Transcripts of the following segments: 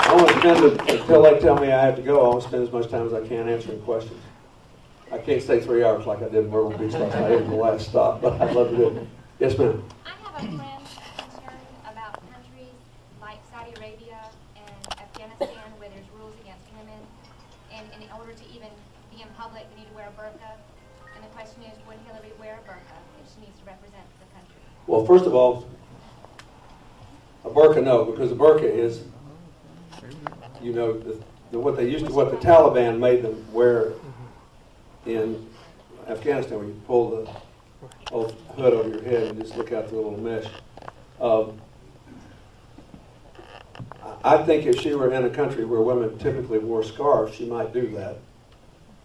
I want to spend, until they tell me I have to go, I want to spend as much time as I can answering questions. I can't stay 3 hours like I did in Myrtle Beach last night in the last stop, but I'd love to do it. Yes, ma'am. I have a friend concerned about countries like Saudi Arabia and Afghanistan where there's rules against women, and in order to even be in public, you need to wear a burqa. And the question is, would Hillary wear a burqa if she needs to represent the country? Well, first of all, a burqa, no, because a burqa is, you know, what the Taliban made them wear in Afghanistan, where you pull the hood over your head and just look out through a little mesh. I think if she were in a country where women typically wore scarves, she might do that.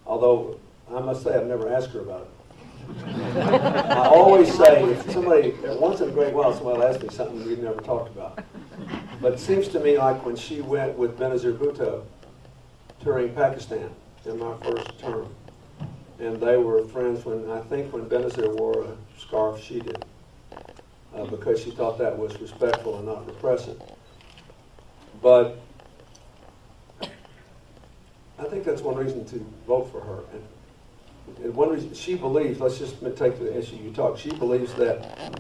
Although, I must say, I've never asked her about it. I always say, if somebody, once in a great while, somebody will ask me something we've never talked about. But it seems to me like when she went with Benazir Bhutto touring Pakistan in my first term, and they were friends when, I think when Benazir wore a scarf, she did, because she thought that was respectful and not repressive. But I think that's one reason to vote for her. And one reason, she believes, let's just take the issue you talk, she believes that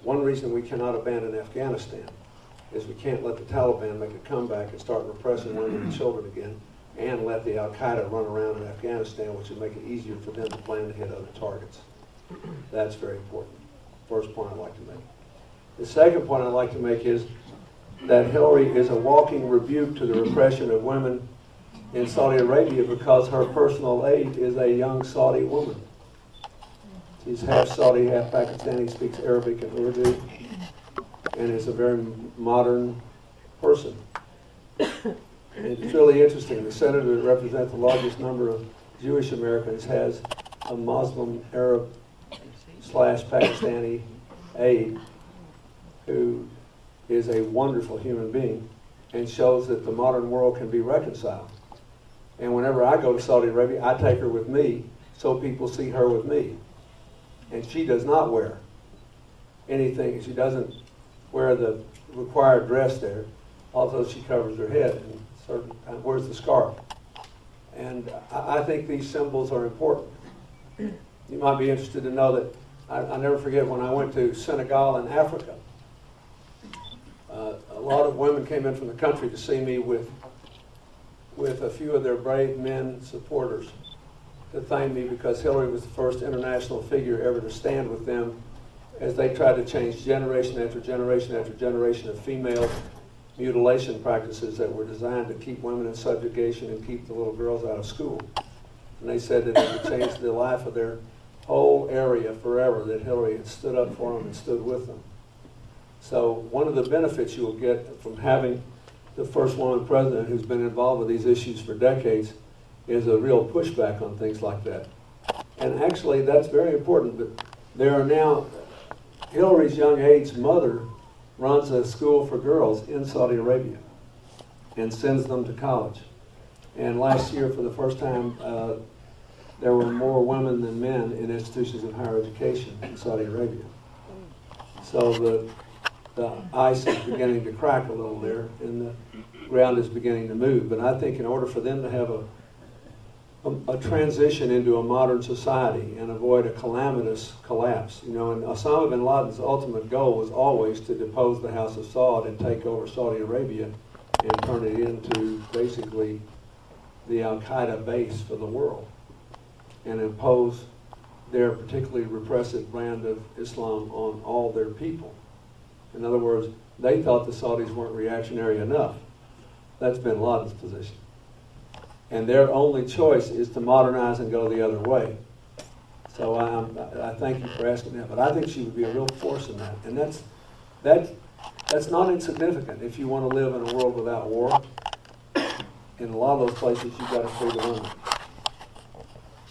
one reason we cannot abandon Afghanistan is we can't let the Taliban make a comeback and start repressing women and children again, and let the Al-Qaeda run around in Afghanistan, which would make it easier for them to plan to hit other targets. That's very important. First point I'd like to make. The second point I'd like to make is that Hillary is a walking rebuke to the repression of women in Saudi Arabia, because her personal aide is a young Saudi woman. She's half Saudi, half Pakistani, speaks Arabic and Urdu, and is a very modern person. And it's really interesting. The senator that represents the largest number of Jewish Americans has a Muslim Arab / Pakistani aide who is a wonderful human being and shows that the modern world can be reconciled. And whenever I go to Saudi Arabia, I take her with me so people see her with me. And she does not wear anything. She doesn't wear the required dress there, although she covers her head and wears the scarf. And I think these symbols are important. You might be interested to know that I never forget when I went to Senegal in Africa. A lot of women came in from the country to see me with a few of their brave men supporters to thank me, because Hillary was the first international figure ever to stand with them as they tried to change generation after generation after generation of female mutilation practices that were designed to keep women in subjugation and keep the little girls out of school. And they said that it would change the life of their whole area forever, that Hillary had stood up for them and stood with them. So one of the benefits you will get from having the first woman president who's been involved with these issues for decades is a real pushback on things like that. And actually that's very important, but there are now, Hillary's young aide's mother runs a school for girls in Saudi Arabia and sends them to college. And last year, for the first time, there were more women than men in institutions of higher education in Saudi Arabia. So the ice is beginning to crack a little there, and the ground is beginning to move. But I think in order for them to have a transition into a modern society and avoid a calamitous collapse, you know, and Osama bin Laden's ultimate goal was always to depose the House of Saud and take over Saudi Arabia and turn it into basically the Al-Qaeda base for the world and impose their particularly repressive brand of Islam on all their people. In other words, they thought the Saudis weren't reactionary enough. That's bin Laden's position. And their only choice is to modernize and go the other way. So I thank you for asking that. But I think she would be a real force in that. And that's not insignificant if you want to live in a world without war. In a lot of those places, you've got to free the women.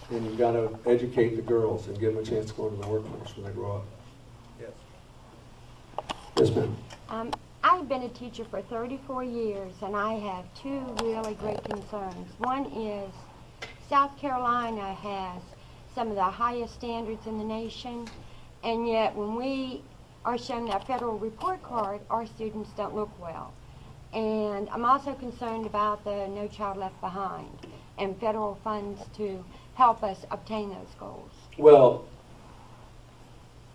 And you've got to educate the girls and give them a chance to go into the workforce when they grow up. Yes. Yes, ma'am. I've been a teacher for 34 years, and I have two really great concerns. One is South Carolina has some of the highest standards in the nation, And yet, when we are shown that federal report card, our students don't look well. And I'm also concerned about the No Child Left Behind and federal funds to help us obtain those goals. Well,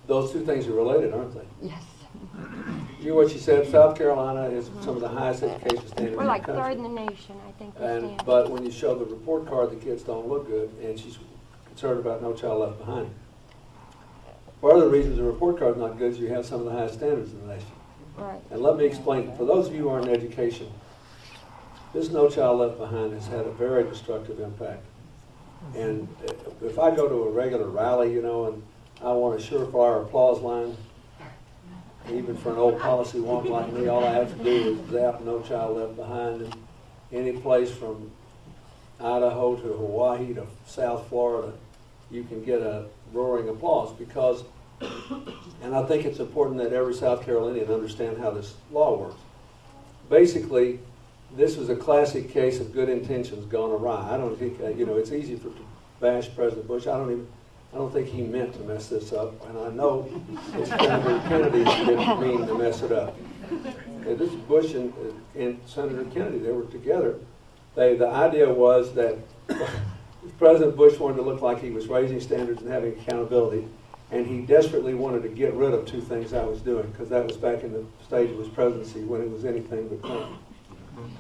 those two things are related, aren't they? Yes. You know what you said, South Carolina is some of the highest education standards We're in like the country. third in the nation, I think. But when you show the report card, the kids don't look good, and she's concerned about No Child Left Behind. Part of the reason the report card's not good is you have some of the highest standards in the nation. Right. And let me explain, for those of you who aren't in education, this No Child Left Behind has had a very destructive impact. And if I go to a regular rally, you know, and I want a surefire applause line, even for an old policy wonk like me, all I have to do is zap No Child Left Behind, and any place from Idaho to Hawaii to South Florida, you can get a roaring applause because, and I think it's important that every South Carolinian understand how this law works. Basically, this was a classic case of good intentions gone awry. I don't think, you know, it's easy to bash President Bush. I don't think he meant to mess this up, and I know it's Senator Kennedy that didn't mean to mess it up. This Bush and Senator Kennedy, they were together. The idea was that President Bush wanted to look like he was raising standards and having accountability, and he desperately wanted to get rid of two things I was doing, because that was back in the stage of his presidency when it was anything but Clinton.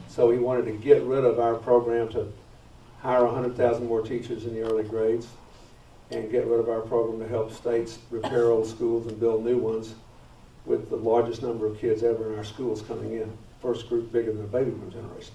So he wanted to get rid of our program to hire 100,000 more teachers in the early grades, and get rid of our program to help states repair old schools and build new ones with the largest number of kids ever in our schools coming in. First group bigger than the baby boom generation.